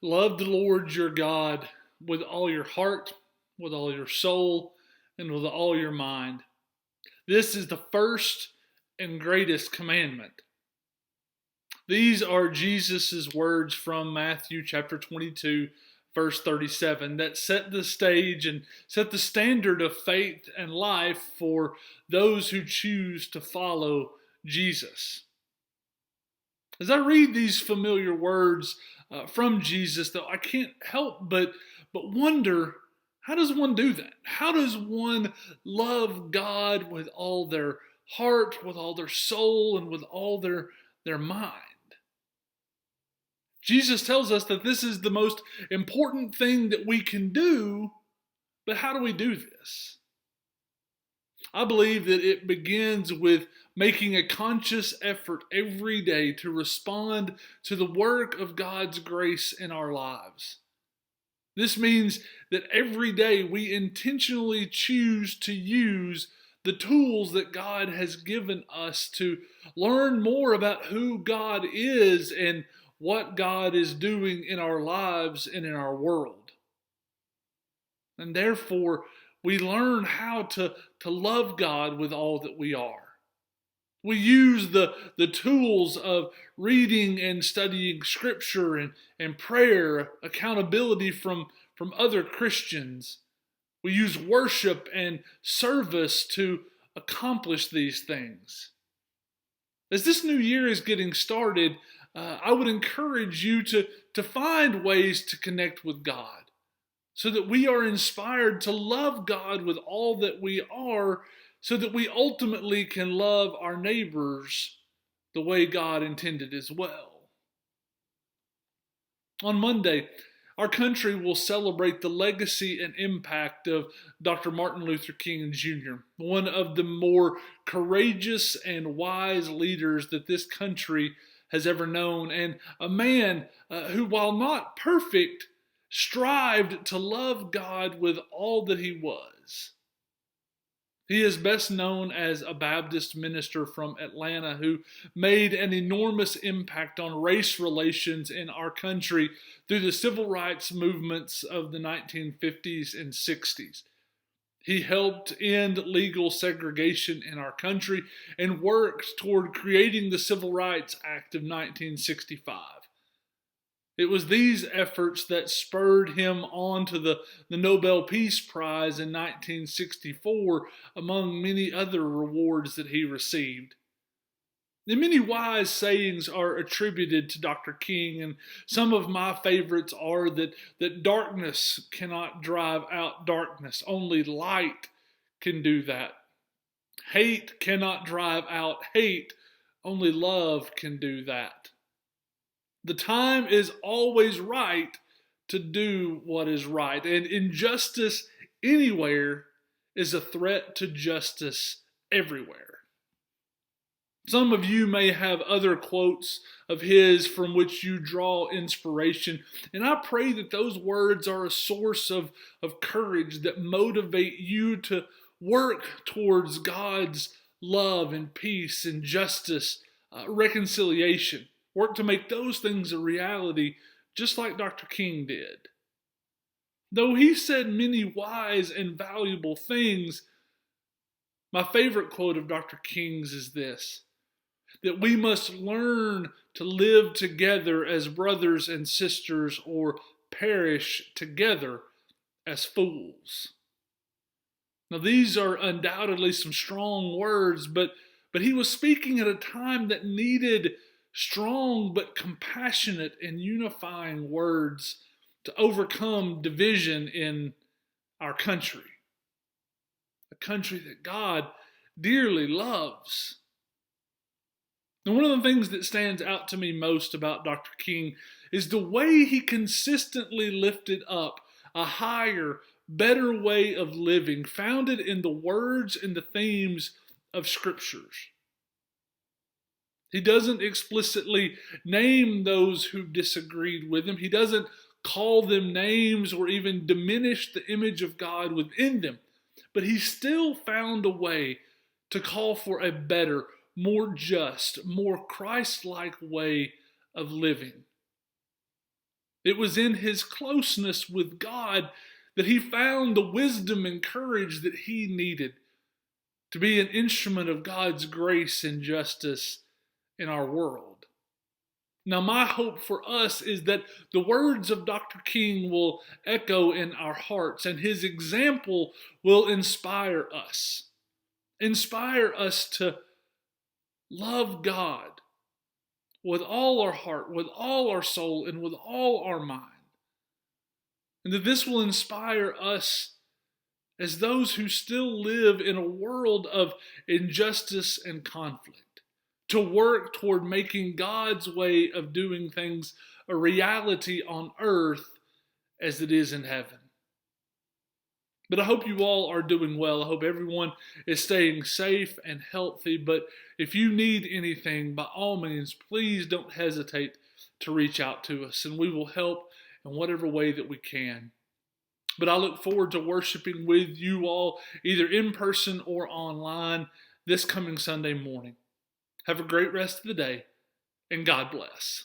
Love the Lord your God with all your heart, with all your soul, and with all your mind. This is the first and greatest commandment. These are Jesus' words from Matthew chapter 22, verse 37, that set the stage and set the standard of faith and life for those who choose to follow Jesus. As I read these familiar words from Jesus, though, I can't help but wonder, how does one do that? How does one love God with all their heart, with all their soul, and with all their mind? Jesus tells us that this is the most important thing that we can do, but how do we do this? I believe that it begins with making a conscious effort every day to respond to the work of God's grace in our lives. This means that every day we intentionally choose to use the tools that God has given us to learn more about who God is and what God is doing in our lives and in our world. And therefore, we learn how to love God with all that we are. We use the tools of reading and studying Scripture and prayer, accountability from other Christians. We use worship and service to accomplish these things. As this new year is getting started, I would encourage you to find ways to connect with God, so that we are inspired to love God with all that we are, so that we ultimately can love our neighbors the way God intended as well. On Monday, our country will celebrate the legacy and impact of Dr. Martin Luther King Jr., one of the more courageous and wise leaders that this country has ever known, and a man who, while not perfect, strived to love God with all that he was. He is best known as a Baptist minister from Atlanta who made an enormous impact on race relations in our country through the civil rights movements of the 1950s and 60s. He helped end legal segregation in our country and worked toward creating the Civil Rights Act of 1965. It was these efforts that spurred him on to the Nobel Peace Prize in 1964, among many other rewards that he received. And many wise sayings are attributed to Dr. King, and some of my favorites are that darkness cannot drive out darkness. Only light can do that. Hate cannot drive out hate. Only love can do that. The time is always right to do what is right, and injustice anywhere is a threat to justice everywhere. Some of you may have other quotes of his from which you draw inspiration, and I pray that those words are a source of courage that motivate you to work towards God's love and peace and justice, reconciliation. Work to make those things a reality, just like Dr. King did. Though he said many wise and valuable things, my favorite quote of Dr. King's is this: that we must learn to live together as brothers and sisters, or perish together as fools. Now, these are undoubtedly some strong words, but he was speaking at a time that needed strong but compassionate and unifying words to overcome division in our country. A country that God dearly loves. And one of the things that stands out to me most about Dr. King is the way he consistently lifted up a higher, better way of living founded in the words and the themes of Scriptures. He doesn't explicitly name those who disagreed with him. He doesn't call them names or even diminish the image of God within them. But he still found a way to call for a better, more just, more Christ-like way of living. It was in his closeness with God that he found the wisdom and courage that he needed to be an instrument of God's grace and justice in our world. Now, my hope for us is that the words of Dr. King will echo in our hearts, and his example will inspire us. Inspire us to love God with all our heart, with all our soul, and with all our mind. And that this will inspire us as those who still live in a world of injustice and conflict, to work toward making God's way of doing things a reality on earth as it is in heaven. But I hope you all are doing well. I hope everyone is staying safe and healthy. But if you need anything, by all means, please don't hesitate to reach out to us, and we will help in whatever way that we can. But I look forward to worshiping with you all, either in person or online, this coming Sunday morning. Have a great rest of the day, and God bless.